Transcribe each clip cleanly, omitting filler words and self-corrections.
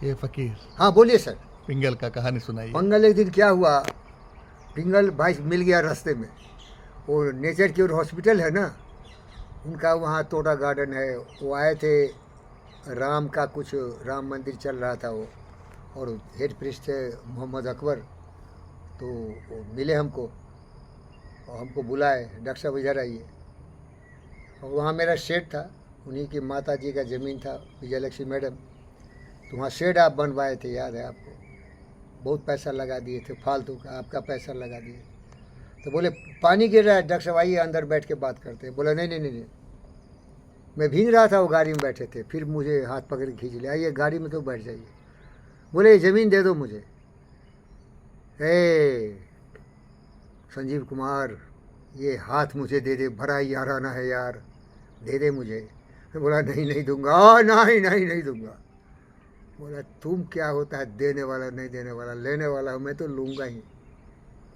ये फकीर हाँ बोलिए सर। पिंगल का कहानी सुनाइए। पिंगल एक दिन क्या हुआ, पिंगल भाई मिल गया रास्ते में। वो नेचर क्योर हॉस्पिटल है ना, उनका वहाँ तोटा गार्डन है। वो आए थे, राम का कुछ राम मंदिर चल रहा था वो, और हेड प्रीस्ट थे मोहम्मद अकबर। तो वो मिले हमको और हमको बुलाए, डॉक्टर साहब इधर आइए। और वहाँ मेरा शेड था, उन्हीं की माता जी का ज़मीन था, विजयलक्ष्मी मैडम। तो वहाँ शेड आप बनवाए थे, याद है आपको? बहुत पैसा लगा दिए थे, फालतू का आपका पैसा लगा दिए। तो बोले पानी गिर रहा है, डॉक्टर साहब आइए अंदर बैठ के बात करते हैं। बोला नहीं नहीं नहीं नहीं, मैं भीग रहा था, वो गाड़ी में बैठे थे, फिर मुझे हाथ पकड़ के खींच लिया, आइए गाड़ी में तो बैठ जाइए। बोले ये ज़मीन दे दो मुझे। ए संजीव कुमार, ये हाथ मुझे दे दे, बड़ा याराना है यार, दे दे मुझे। मैं बोला नहीं नहीं दूंगा, नहीं नहीं नहीं दूंगा। बोला तुम क्या होता है देने वाला नहीं देने वाला, लेने वाला हूँ मैं तो लूँगा ही।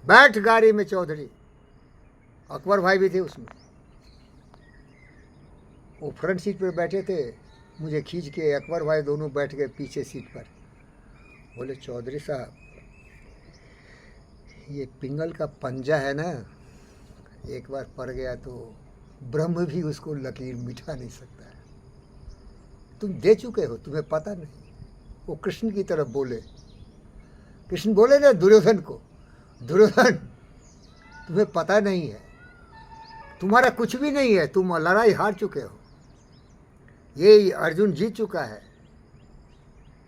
बैठ गाड़ी में चौधरी, अकबर भाई भी थे उसमें। वो फ्रंट सीट पर बैठे थे, मुझे खींच के अकबर भाई दोनों बैठ गए पीछे सीट पर। बोले चौधरी साहब, ये पिंगल का पंजा है ना, एक बार पड़ गया तो ब्रह्म भी उसको लकीर मिटा नहीं सकता है। तुम दे चुके हो, तुम्हें पता नहीं। वो कृष्ण की तरफ बोले, कृष्ण बोले ना दुर्योधन को, दुर्योधन तुम्हें पता नहीं है, तुम्हारा कुछ भी नहीं है, तुम लड़ाई हार चुके हो, ये अर्जुन जीत चुका है।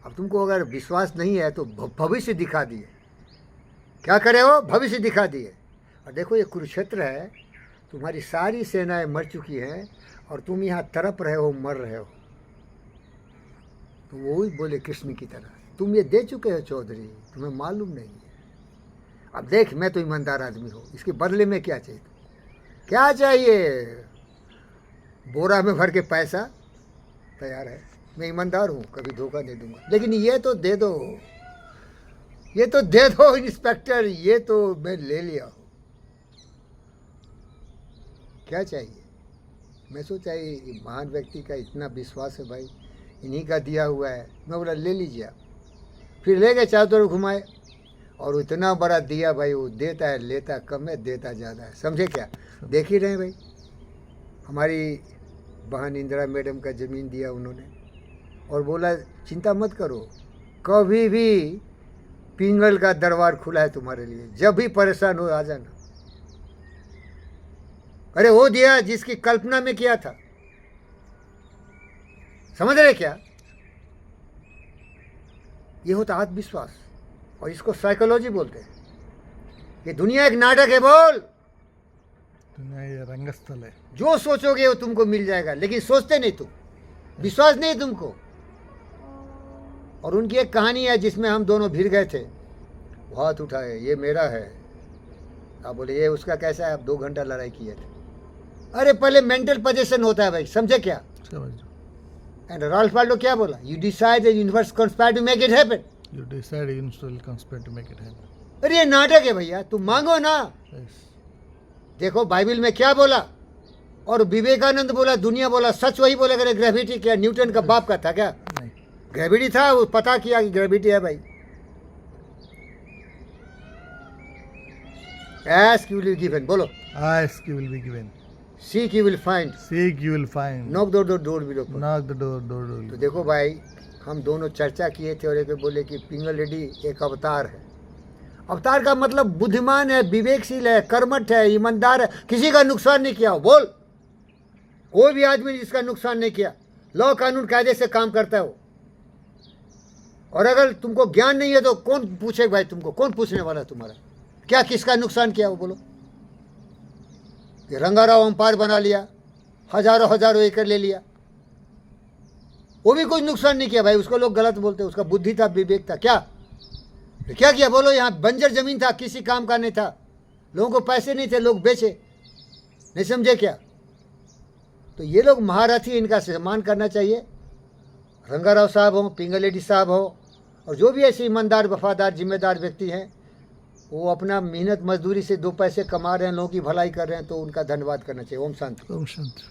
अब तुमको अगर विश्वास नहीं है तो भविष्य दिखा दिए। क्या करे हो? भविष्य दिखा दिए। और देखो ये कुरुक्षेत्र है, तुम्हारी सारी सेनाएं मर चुकी हैं और तुम यहाँ तड़प रहे हो, मर रहे हो। तो वो ही बोले कृष्ण की तरह, तुम ये दे चुके हो चौधरी, तुम्हें मालूम नहीं है। अब देख मैं तो ईमानदार आदमी हूँ, इसके बदले में क्या चाहिए? क्या चाहिए? बोरा में भर के पैसा तैयार है, मैं ईमानदार हूँ, कभी धोखा नहीं दूंगा। लेकिन ये तो दे दो, ये तो दे दो इंस्पेक्टर, ये तो मैं ले लिया हूँ। क्या चाहिए? मैं सोचा ये महान व्यक्ति का इतना विश्वास है भाई, इन्हीं का दिया हुआ है। मैं बोला ले लीजिए आप। फिर ले गए, चारों तरफ घुमाए, और इतना बड़ा दिया भाई, वो देता है लेता कम है, देता ज़्यादा है। समझे क्या? देख ही रहे भाई, हमारी बहन इंदिरा मैडम का ज़मीन दिया उन्होंने, और बोला चिंता मत करो, कभी भी पिंगल का दरबार खुला है तुम्हारे लिए, जब भी परेशान हो आ जाना। अरे वो दिया जिसकी कल्पना में किया था, समझ रहे क्या? ये होता आत्मविश्वास, और इसको साइकोलॉजी बोलते हैं। ये दुनिया एक नाटक है, बोल। दुनिया ये रंगस्थल है, जो सोचोगे वो तुमको मिल जाएगा, लेकिन सोचते नहीं तुम, विश्वास नहीं तुमको। और उनकी एक कहानी है जिसमें हम दोनों भिड़ गए थे, वो हाथ उठाए, ये मेरा है। आप बोले ये उसका कैसा है? आप 2 घंटा लड़ाई किए थे। अरे पहले मेंटल पोजीशन होता है भाई, समझे क्या? समझ। एंड राल्फ वाल्डो क्या बोला? You decide the universe conspire to make it happen. You decide you will conspire to make it happen. अरे ये नाटक है भैया, तुम मांगो ना। Yes. देखो बाइबल में क्या बोला, और विवेकानंद बोला, दुनिया बोला, सच वही बोला। करे ग्रेविटी क्या न्यूटन का बाप का था क्या? नहीं। ग्रेविटी था, वो पता किया कि ग्रेविटी है भाई। Ask you will be given, बोलो। Ask you will be given. Seek you will find. Seek you will find. Knock the door will open. Knock the door will तो open. देखो भाई, हम दोनों चर्चा किए थे और एक बोले कि पिंगल रेड्डी एक अवतार है। अवतार का मतलब बुद्धिमान है, विवेकशील है, कर्मठ है, ईमानदार है, किसी का नुकसान नहीं किया। बोल, कोई भी आदमी जिसका नुकसान नहीं किया, लॉ कानून कायदे से काम करता है वो। और अगर तुमको ज्ञान नहीं है तो कौन पूछे भाई तुमको, कौन पूछने वाला तुम्हारा? क्या किसका नुकसान किया वो बोलो? ये रंगाराव अंपायर बना लिया, हजारों हजारों एकड़ ले लिया, वो भी कुछ नुकसान नहीं किया भाई। उसको लोग गलत बोलते हैं, उसका बुद्धि था, विवेक था। क्या क्या किया बोलो? यहाँ बंजर जमीन था, किसी काम का नहीं था, लोगों को पैसे नहीं थे, लोग बेचे। नहीं समझे क्या? तो ये लोग महारथी, इनका सम्मान करना चाहिए। रंगाराव साहब हो, पिंगल रेड्डी साहब हो, और जो भी ऐसे ईमानदार, वफादार, जिम्मेदार व्यक्ति हैं, वो अपना मेहनत मजदूरी से 2 पैसे कमा रहे हैं, लोगों की भलाई कर रहे हैं, तो उनका धन्यवाद करना चाहिए। ओम शांति। ओम शांति।